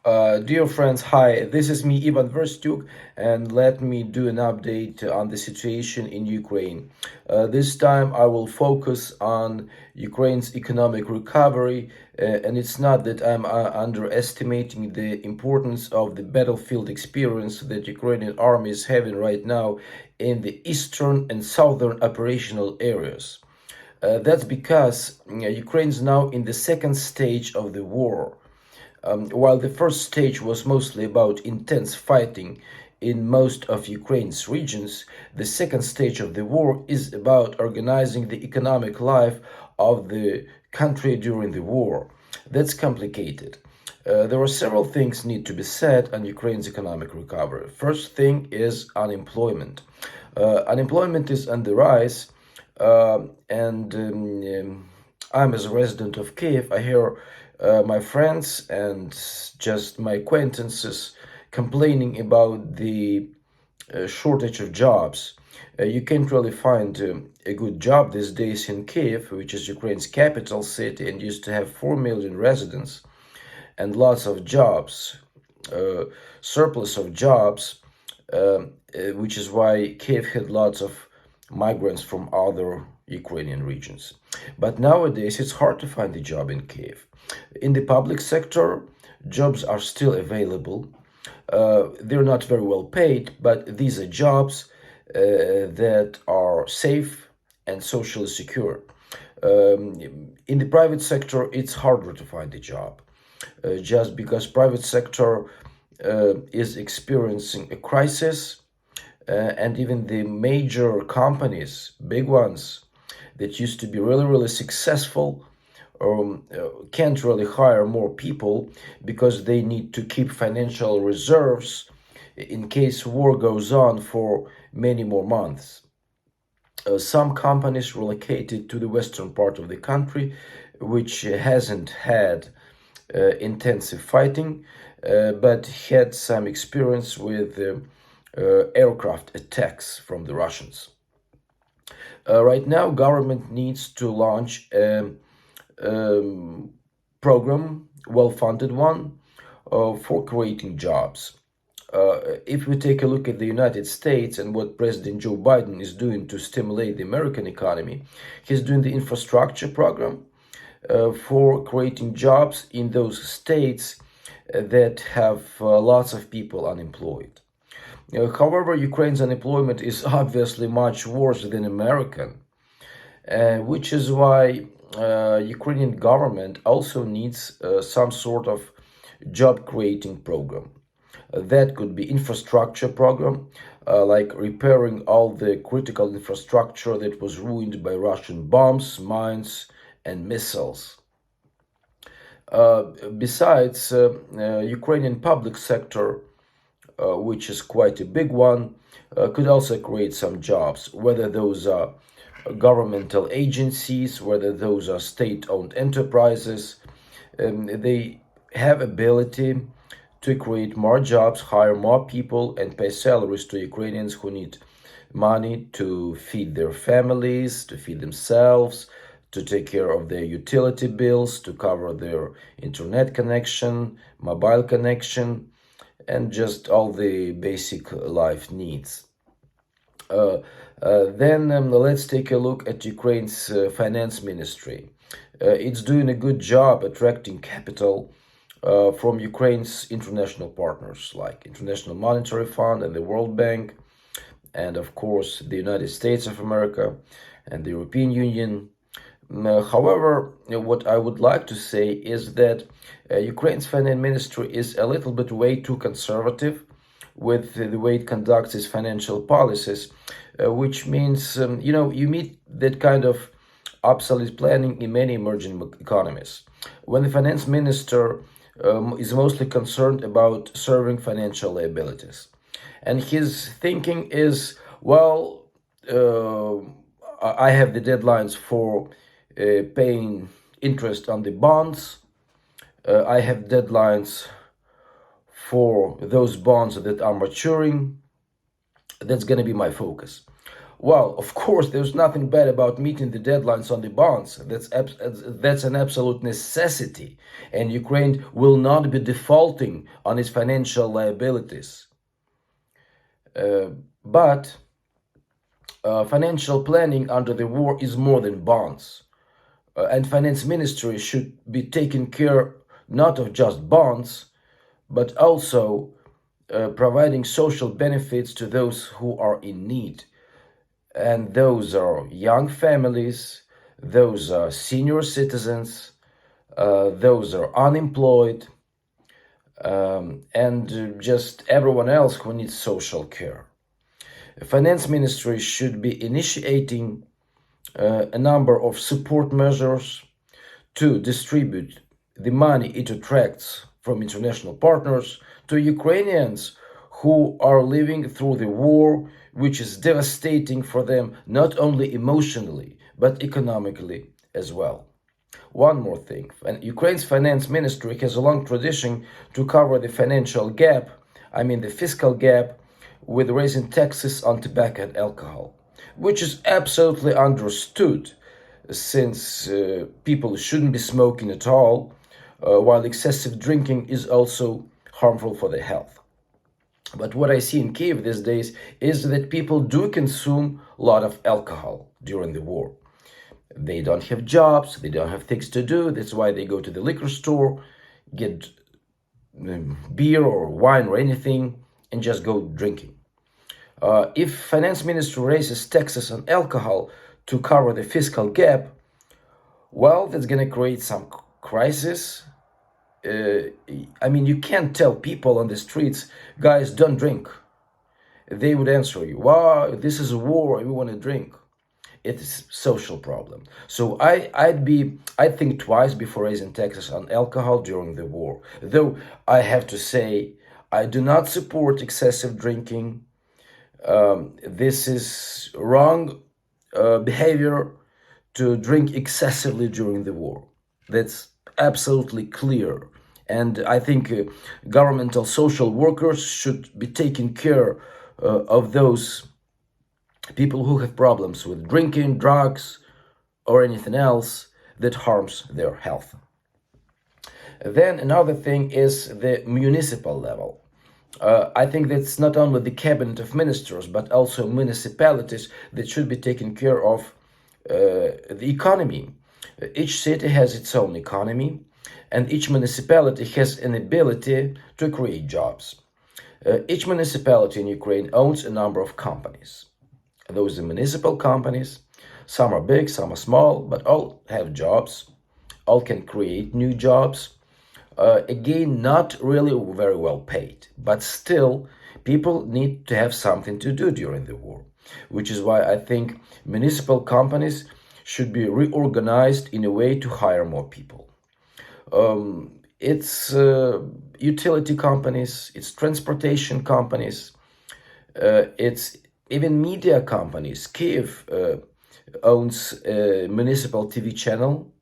Dear friends, hi, this is me, Ivan Verstyuk, and let me do an update on the situation in Ukraine. This time I will focus on Ukraine's economic recovery, and it's not that I'm underestimating the importance of the battlefield experience that Ukrainian army is having right now in the eastern and southern operational areas. That's because Ukraine is now in the second stage of the war. While the first stage was mostly about intense fighting in most of Ukraine's regions, the second stage of the war is about organizing the economic life of the country during the war. That's complicated. There are several things need to be said on Ukraine's economic recovery. First thing is unemployment. Unemployment is on the rise, and I'm as a resident of Kiev. I hear my friends and just my acquaintances complaining about the shortage of jobs. You can't really find a good job these days in Kiev, which is Ukraine's capital city and used to have 4 million residents and lots of jobs, uh, surplus of jobs, which is why Kiev had lots of migrants from other Ukrainian regions. But nowadays, it's hard to find a job in Kiev. In the public sector, jobs are still available. They're not very well paid, but these are jobs that are safe and socially secure. In the private sector, it's harder to find a job, just because private sector is experiencing a crisis, and even the major companies, big ones, that used to be really successful can't really hire more people because they need to keep financial reserves in case war goes on for many more months. Some companies relocated to the western part of the country, which hasn't had intensive fighting, but had some experience with aircraft attacks from the Russians. Right now, government needs to launch a program, well-funded one, for creating jobs. If we take a look at the United States and what President Joe Biden is doing to stimulate the American economy, he's doing the infrastructure program for creating jobs in those states that have lots of people unemployed. However, Ukraine's unemployment is obviously much worse than American, which is why Ukrainian government also needs some sort of job creating program. That could be infrastructure program, like repairing all the critical infrastructure that was ruined by Russian bombs, mines, and missiles. Besides, Ukrainian public sector, which is quite a big one, could also create some jobs, whether those are governmental agencies, whether those are state-owned enterprises. They have ability to create more jobs, hire more people, and pay salaries to Ukrainians who need money to feed their families, to feed themselves, to take care of their utility bills, to cover their internet connection, mobile connection, and just all the basic life needs. Then let's take a look at Ukraine's finance ministry. It's doing a good job attracting capital from Ukraine's international partners like International Monetary Fund and the World Bank, and of course the United States of America and the European Union. However, what I would like to say is that Ukraine's finance ministry is a little bit way too conservative with the way it conducts its financial policies, which means, you meet that kind of obsolete planning in many emerging economies. When the finance minister is mostly concerned about serving financial liabilities. And his thinking is, well, I have the deadlines for paying interest on the bonds. I have deadlines for those bonds that are maturing. That's going to be my focus. Well, of course, there's nothing bad about meeting the deadlines on the bonds. That's an absolute necessity, and Ukraine will not be defaulting on its financial liabilities. But financial planning under the war is more than bonds, and finance ministry should be taking care not of just bonds, but also providing social benefits to those who are in need. And those are young families, those are senior citizens, those are unemployed, and just everyone else who needs social care. The finance ministry should be initiating a number of support measures to distribute the money it attracts from international partners to Ukrainians who are living through the war, which is devastating for them not only emotionally but economically as well. One more thing, Ukraine's finance ministry has a long tradition to cover the financial gap, the fiscal gap, with raising taxes on tobacco and alcohol, which is absolutely understood since people shouldn't be smoking at all, while excessive drinking is also harmful for their health. But what I see in Kiev these days is that people do consume a lot of alcohol during the war. They don't have jobs, they don't have things to do. That's why they go to the liquor store, get beer or wine or anything, and just go drinking. If finance ministry raises taxes on alcohol to cover the fiscal gap, well, that's going to create some crisis. You can't tell people on the streets, guys, don't drink. They would answer you, wow, this is a war, we want to drink. It's a social problem. So I'd think twice before raising taxes on alcohol during the war. Though I have to say, I do not support excessive drinking. This is wrong behavior to drink excessively during the war. That's absolutely clear. And I think governmental social workers should be taking care of those people who have problems with drinking, drugs, or anything else that harms their health. Then another thing is the municipal level. I think that's not only the cabinet of ministers, but also municipalities that should be taking care of the economy. Each city has its own economy, and each municipality has an ability to create jobs. Each municipality in Ukraine owns a number of companies. Those are municipal companies. Some are big, some are small, but all have jobs. All can create new jobs. Again, not really very well paid, but still, people need to have something to do during the war, which is why I think municipal companies should be reorganized in a way to hire more people. It's utility companies, it's transportation companies, it's even media companies. Kiev owns a municipal TV channel,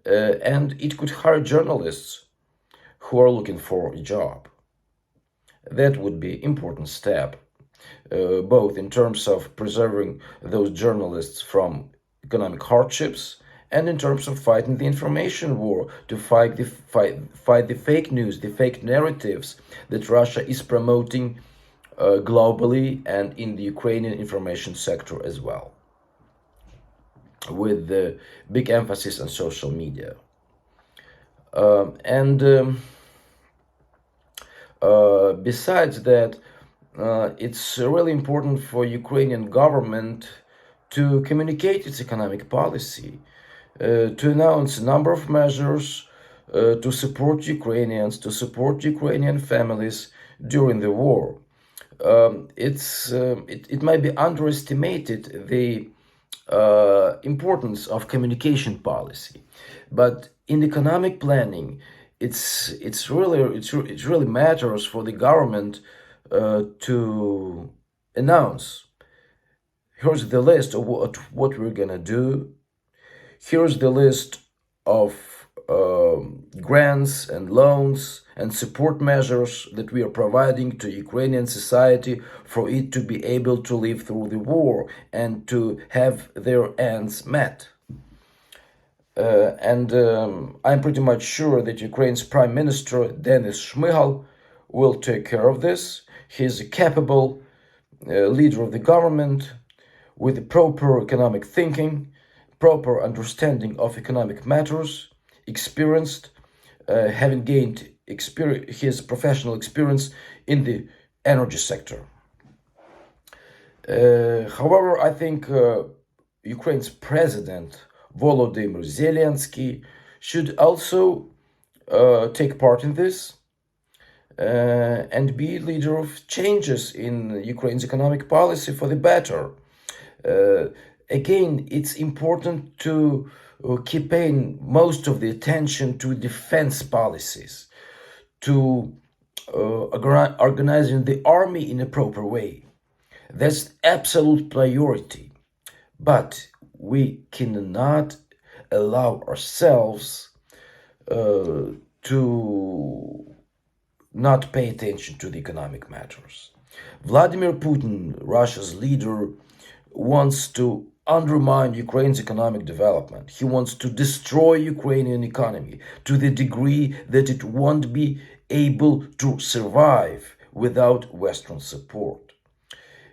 and it could hire journalists who are looking for a job. That would be an important step, both in terms of preserving those journalists from economic hardships and in terms of fighting the information war, to fight the fake news, the fake narratives that Russia is promoting globally and in the Ukrainian information sector as well, with the big emphasis on social media. Besides that, it's really important for Ukrainian government to communicate its economic policy, to announce a number of measures to support Ukrainians, to support Ukrainian families during the war. It might be underestimated the importance of communication policy, but in economic planning, it really matters for the government to announce, here's the list of what we're gonna do. Here's the list of grants and loans and support measures that we are providing to Ukrainian society for it to be able to live through the war and to have their ends met. I'm pretty much sure that Ukraine's Prime Minister Denis Shmyhal will take care of this. He's a capable leader of the government with the proper economic thinking, proper understanding of economic matters, experienced, having gained his professional experience in the energy sector. However, I think Ukraine's president, Volodymyr Zelensky, should also take part in this and be leader of changes in Ukraine's economic policy for the better. Again, it's important to keep paying most of the attention to defense policies, to organizing the army in a proper way. That's absolute priority. But we cannot allow ourselves to not pay attention to the economic matters. Vladimir Putin, Russia's leader, wants to undermine Ukraine's economic development. He wants to destroy Ukrainian economy to the degree that it won't be able to survive without Western support.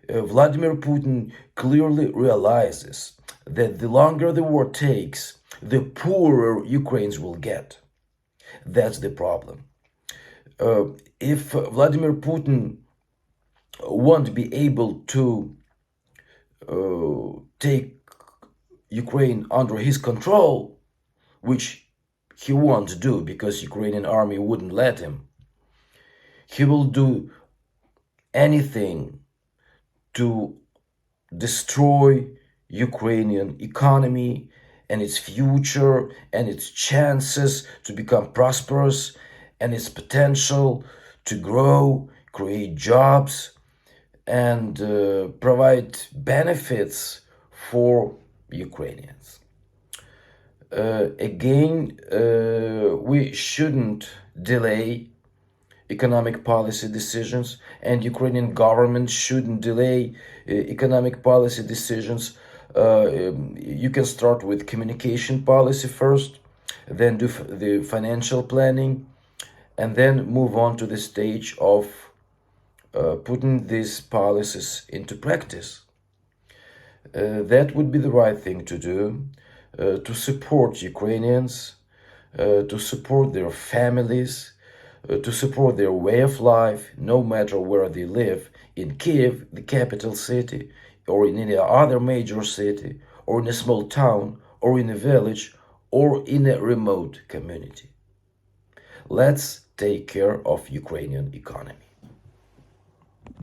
Vladimir Putin clearly realizes that the longer the war takes, the poorer Ukrainians will get. That's the problem. If Vladimir Putin won't be able to take Ukraine under his control, which he won't do because Ukrainian army wouldn't let him, he will do anything to destroy Ukrainian economy and its future and its chances to become prosperous and its potential to grow, create jobs, and provide benefits for Ukrainians. Again, we shouldn't delay economic policy decisions, and Ukrainian government shouldn't delay economic policy decisions. You can start with communication policy first, then do the financial planning, and then move on to the stage of putting these policies into practice. That would be the right thing to do, to support Ukrainians, to support their families, to support their way of life, no matter where they live, in Kiev, the capital city, or in any other major city, or in a small town, or in a village, or in a remote community. Let's take care of Ukrainian economy.